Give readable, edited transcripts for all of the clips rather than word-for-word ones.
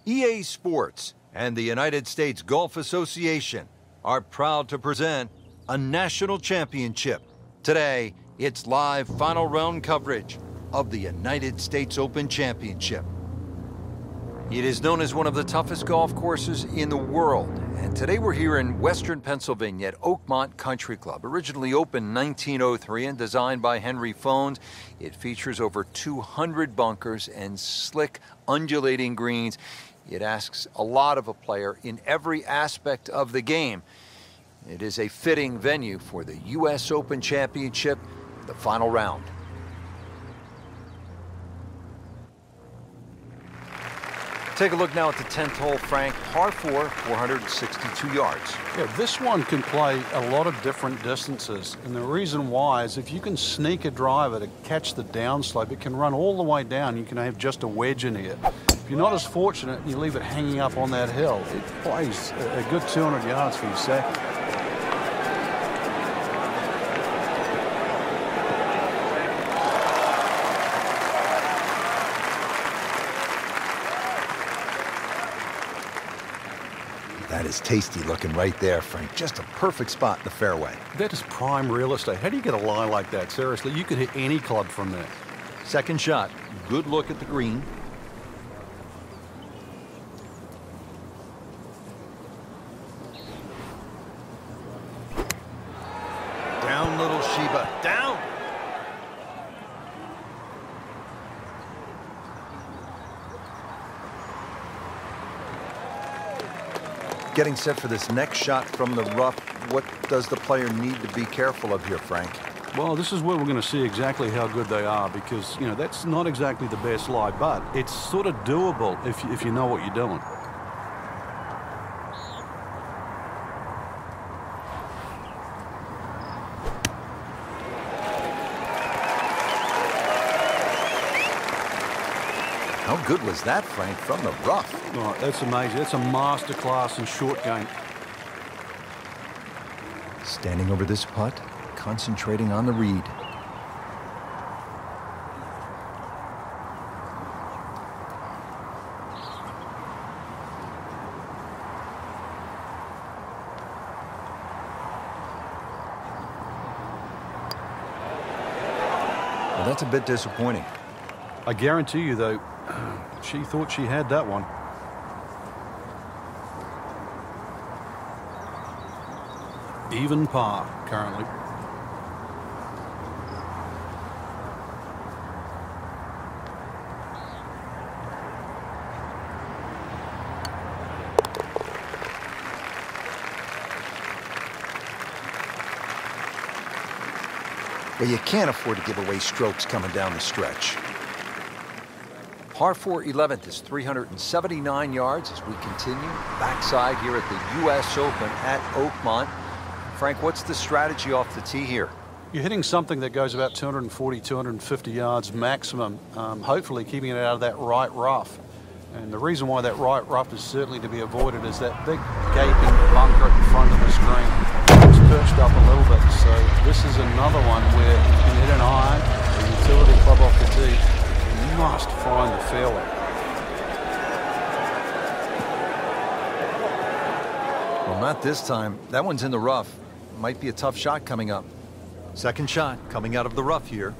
EA Sports and the United States Golf Association are proud to present a national championship. Today, it's live final round coverage of the United States Open Championship. It is known as one of the toughest golf courses in the world. And today we're here in Western Pennsylvania at Oakmont Country Club. Originally opened in 1903 and designed by Henry Fones, it features over 200 bunkers and slick, undulating greens. It asks a lot of a player in every aspect of the game. It is a fitting venue for the U.S. Open Championship, the final round. Take a look now at the 10th hole, Frank. Par 4, 462 yards. Yeah, this one can play a lot of different distances. And the reason why is if you can sneak a driver to catch the downslope, it can run all the way down. You can have just a wedge in here. If you're not as fortunate and you leave it hanging up on that hill, it plays a good 200 yards for your second. That is tasty looking right there, Frank. Just a perfect spot in the fairway. That is prime real estate. How do you get a lie like that? Seriously, you could hit any club from there. Second shot. Good look at the green. Down, little Sheba. Down! Getting set for this next shot from the rough. What does the player need to be careful of here, Frank? Well, this is where we're going to see exactly how good they are because, you know, that's not exactly the best lie, but it's sort of doable if you know what you're doing. How good was that, Frank, from the rough? Oh, that's amazing. That's a masterclass in short game. Standing over this putt, concentrating on the read. Well, that's a bit disappointing. I guarantee you, though, she thought she had that one. Even par currently. Well, you can't afford to give away strokes coming down the stretch. Par 4 11th is 379 yards as we continue backside here at the U.S. Open at Oakmont. Frank, what's the strategy off the tee here? You're hitting something that goes about 240, 250 yards maximum, hopefully keeping it out of that right rough. And the reason why that right rough is certainly to be avoided is that big gaping bunker at the front of the screen. It's perched up a little bit, so this is another one where you can hit an iron, a utility club off the tee. You must find the fairway. Well, not this time. That one's in the rough. Might be a tough shot coming up. Second shot coming out of the rough here.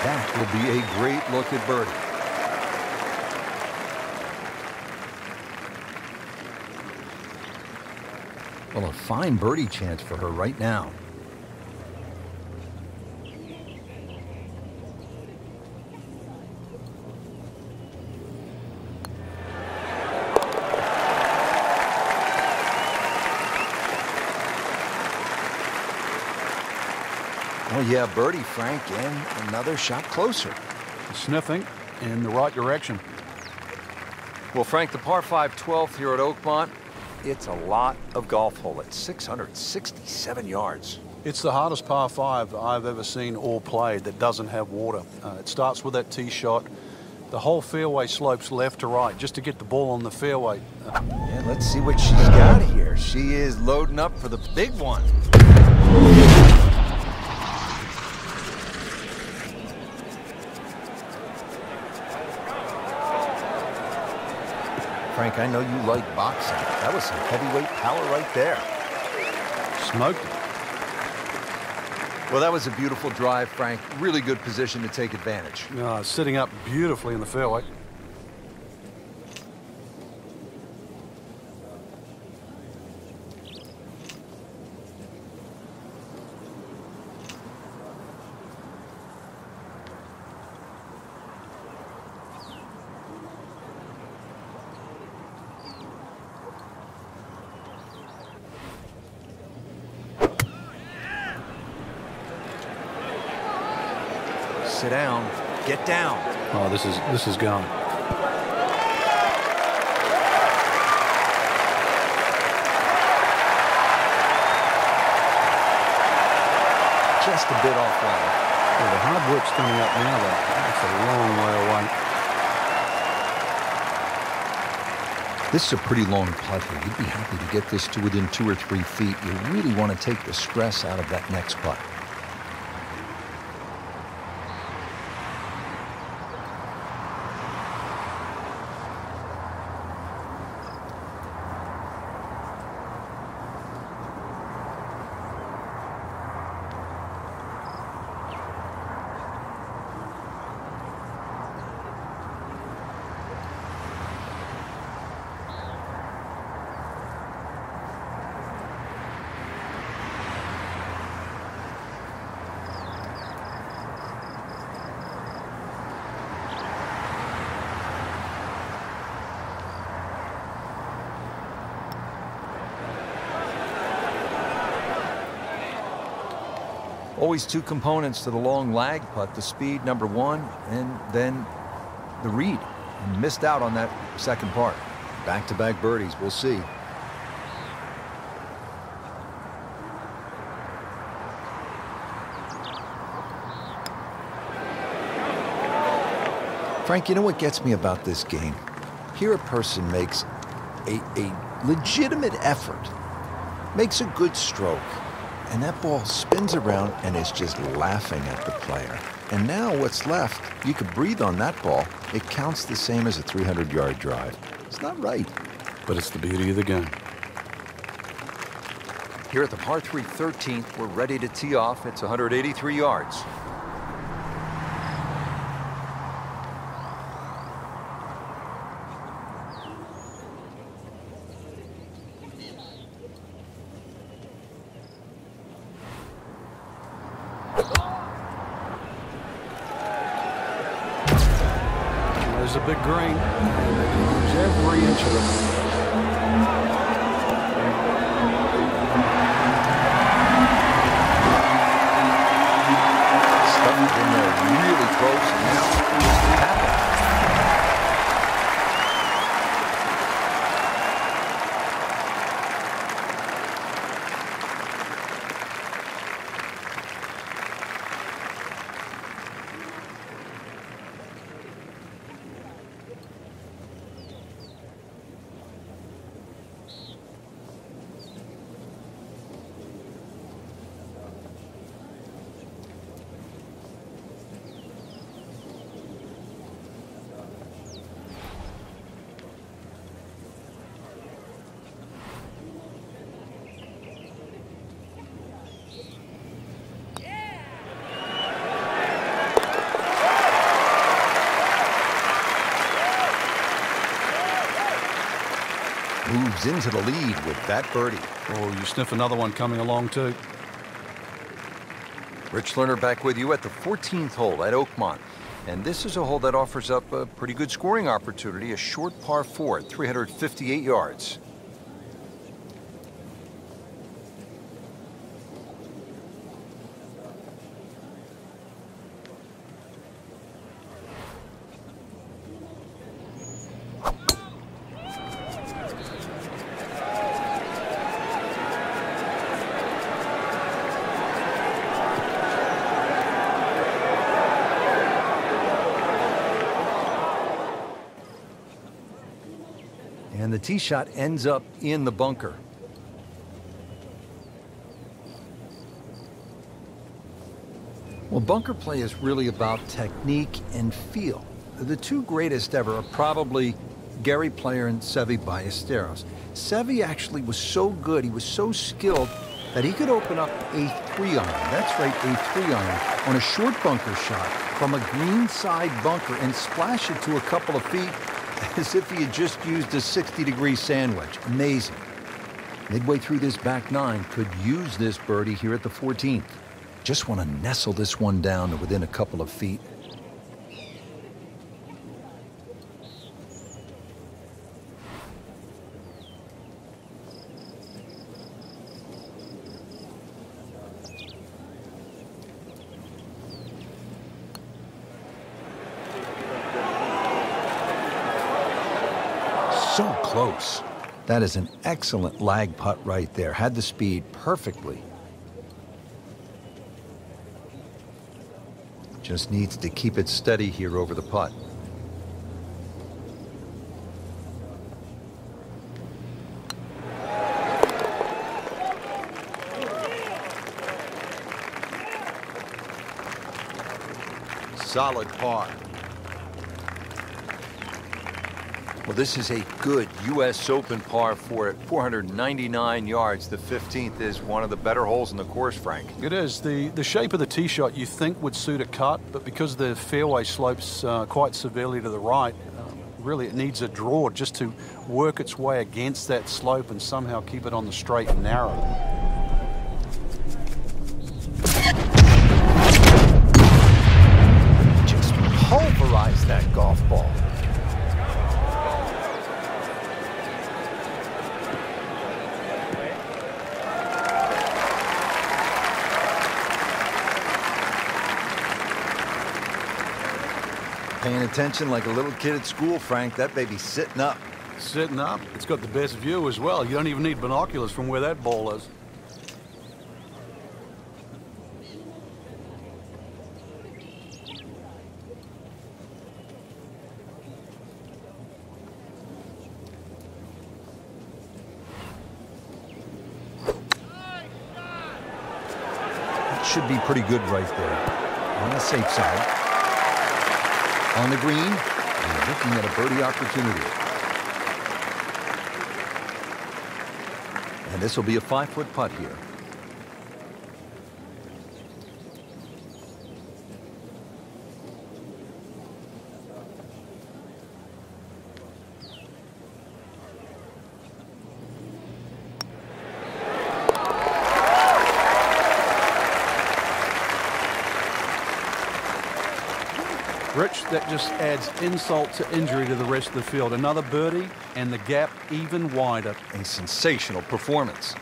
That will be a great look at birdie. Well, a fine birdie chance for her right now. Oh yeah, birdie, Frank, and another shot closer. Sniffing in the right direction. Well, Frank, the par 5 12th here at Oakmont, it's a lot of golf hole at 667 yards. It's the hardest par 5 I've ever seen or played that doesn't have water. It starts with that tee shot. The whole fairway slopes left to right just to get the ball on the fairway. Yeah, let's see what she's got here. There she is, loading up for the big one. Frank, I know you like boxing. That was some heavyweight power right there. Smoked it. Well, that was a beautiful drive, Frank. Really good position to take advantage. Sitting up beautifully in the fairway. Sit down. Get down. Oh, this is gone. Just a bit offline. Well, the hard work's coming up now, though. That's a long way away. This is a pretty long putt here. You'd be happy to get this to within 2 or 3 feet. You really want to take the stress out of that next putt. Always two components to the long lag putt, the speed, number one, and then the read. And missed out on that second part. Back-to-back birdies, we'll see. Frank, you know what gets me about this game? Here a person makes a legitimate effort, makes a good stroke, and that ball spins around and is just laughing at the player. And now what's left, you could breathe on that ball. It counts the same as a 300-yard drive. It's not right. But it's the beauty of the game. Here at the par 3 13th, we're ready to tee off. It's 183 yards. There's a big green. Use every inch of it. Stuff in there really close now. Just happened. Moves into the lead with that birdie. Oh, you sniff another one coming along, too. Rich Lerner back with you at the 14th hole at Oakmont. And this is a hole that offers up a pretty good scoring opportunity, a short par 4 at 358 yards. And the tee shot ends up in the bunker. Well, bunker play is really about technique and feel. The two greatest ever are probably Gary Player and Seve Ballesteros. Seve actually was so good, he was so skilled, that he could open up a 3-iron, that's right, a 3-iron, on a short bunker shot from a greenside bunker and splash it to a couple of feet as if he had just used a 60-degree sand wedge. Amazing. Midway through this back nine, could use this birdie here at the 14th. Just want to nestle this one down to within a couple of feet. So close. That is an excellent lag putt right there. Had the speed perfectly. Just needs to keep it steady here over the putt. Solid par. Well, this is a good U.S. Open par for at 499 yards. The 15th is one of the better holes in the course, Frank. It is. The shape of the tee shot you think would suit a cut, but because the fairway slopes quite severely to the right, really it needs a draw just to work its way against that slope and somehow keep it on the straight and narrow. Just pulverize that golf ball. Paying attention like a little kid at school, Frank. That baby's sitting up. Sitting up. It's got the best view as well. You don't even need binoculars from where that ball is. That should be pretty good right there. On the safe side. On the green, and looking at a birdie opportunity. And this will be a 5-foot putt here. Rich, that just adds insult to injury to the rest of the field. Another birdie, and the gap even wider. A sensational performance.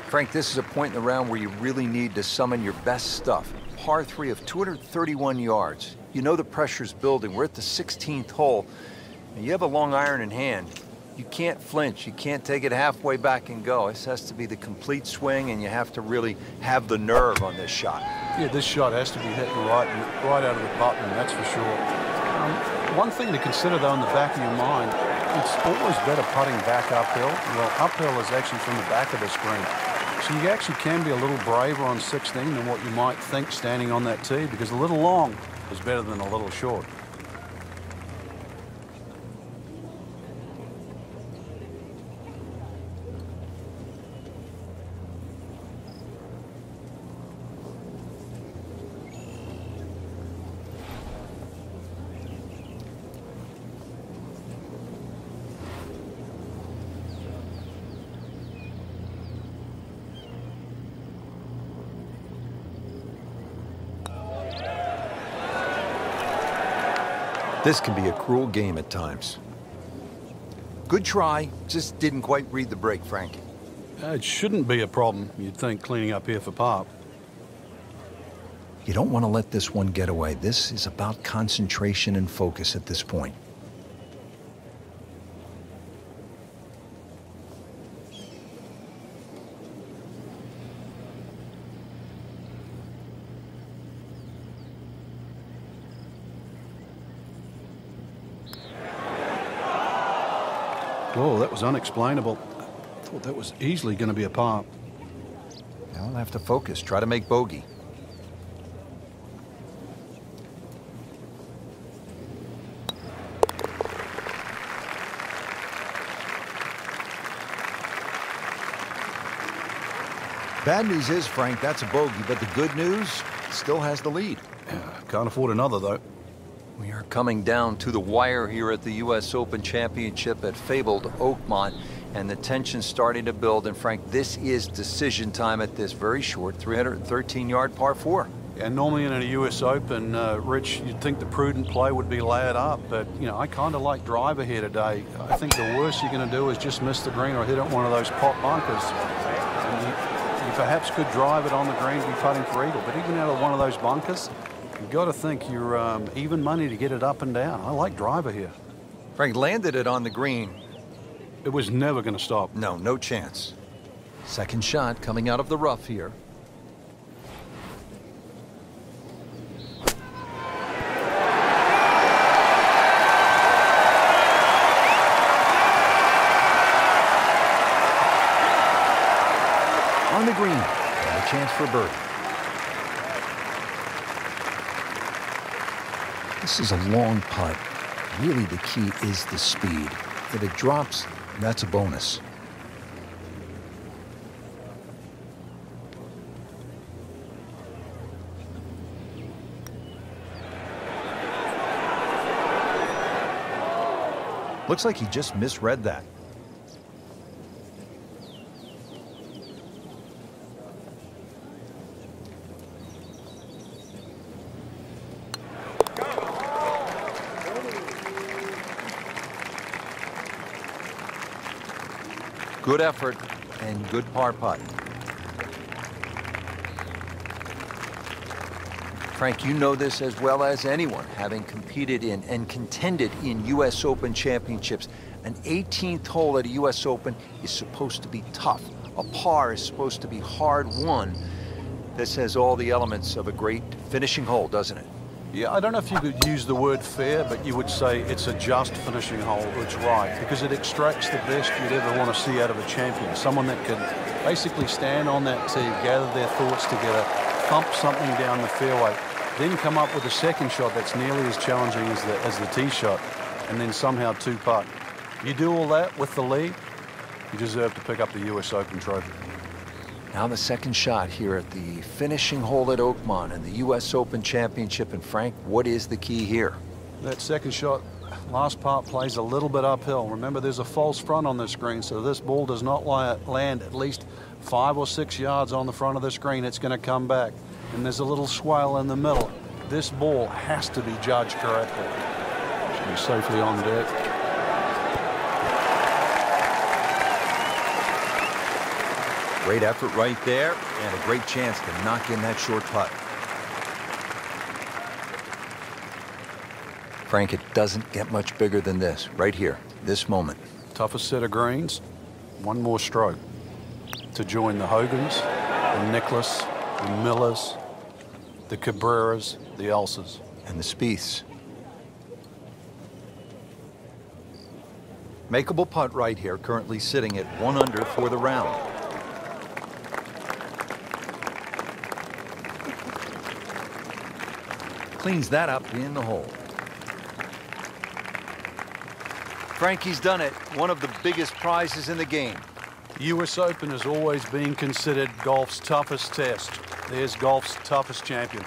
Frank, this is a point in the round where you really need to summon your best stuff. Par 3 of 231 yards. You know the pressure's building. We're at the 16th hole, and you have a long iron in hand. You can't flinch. You can't take it halfway back and go. This has to be the complete swing, and you have to really have the nerve on this shot. Yeah, this shot has to be hitting right out of the button, that's for sure. One thing to consider, though, in the back of your mind, it's always better putting back uphill. Well, uphill is actually from the back of the screen. So you actually can be a little braver on 16 than what you might think standing on that tee, because a little long is better than a little short. This can be a cruel game at times. Good try, just didn't quite read the break, Frank. It shouldn't be a problem, you'd think, cleaning up here for par. You don't want to let this one get away. This is about concentration and focus at this point. Whoa, that was unexplainable. I thought that was easily going to be a par. Now we'll have to focus, try to make bogey. Bad news is, Frank, that's a bogey, but the good news, still has the lead. Can't afford another, though. We are coming down to the wire here at the U.S. Open Championship at fabled Oakmont, and the tension's starting to build. And Frank, this is decision time at this very short 313-yard par 4. And normally in a U.S. Open, Rich, you'd think the prudent play would be lay it up, but, you know, I kind of like driver here today. I think the worst you're going to do is just miss the green or hit it one of those pot bunkers. And you perhaps could drive it on the green and be putting for eagle, but even out of one of those bunkers, you've got to think you're even money to get it up and down. I like driver here. Frank landed it on the green. It was never going to stop. No chance. Second shot coming out of the rough here. On the green, and a chance for birdie. This is a long putt. Really, the key is the speed. If it drops, that's a bonus. Looks like he just misread that. Good effort and good par putt. Frank, you know this as well as anyone, having competed in and contended in U.S. Open championships. An 18th hole at a U.S. Open is supposed to be tough. A par is supposed to be hard won. This has all the elements of a great finishing hole, doesn't it? Yeah, I don't know if you could use the word fair, but you would say it's a just finishing hole. It's right, because it extracts the best you'd ever want to see out of a champion. Someone that can basically stand on that tee, gather their thoughts together, pump something down the fairway, then come up with a second shot that's nearly as challenging as the tee shot, and then somehow two-putt. You do all that with the lead, you deserve to pick up the U.S. Open trophy. Now the second shot here at the finishing hole at Oakmont in the U.S. Open Championship. And Frank, what is the key here? That second shot, last part, plays a little bit uphill. Remember, there's a false front on this green, so this ball does not land at least 5 or 6 yards on the front of the screen. It's going to come back, and there's a little swale in the middle. This ball has to be judged correctly. Should be safely on deck. Great effort right there, and a great chance to knock in that short putt. Frank, it doesn't get much bigger than this, right here, this moment. Toughest set of greens, one more stroke to join the Hogans, the Nicklaus, the Millers, the Cabreras, the Elsas. And the Spieths. Makeable putt right here, currently sitting at 1 under for the round. Cleans that up in the hole. Frankie's done it. One of the biggest prizes in the game. The U.S. Open has always been considered golf's toughest test. There's golf's toughest champion.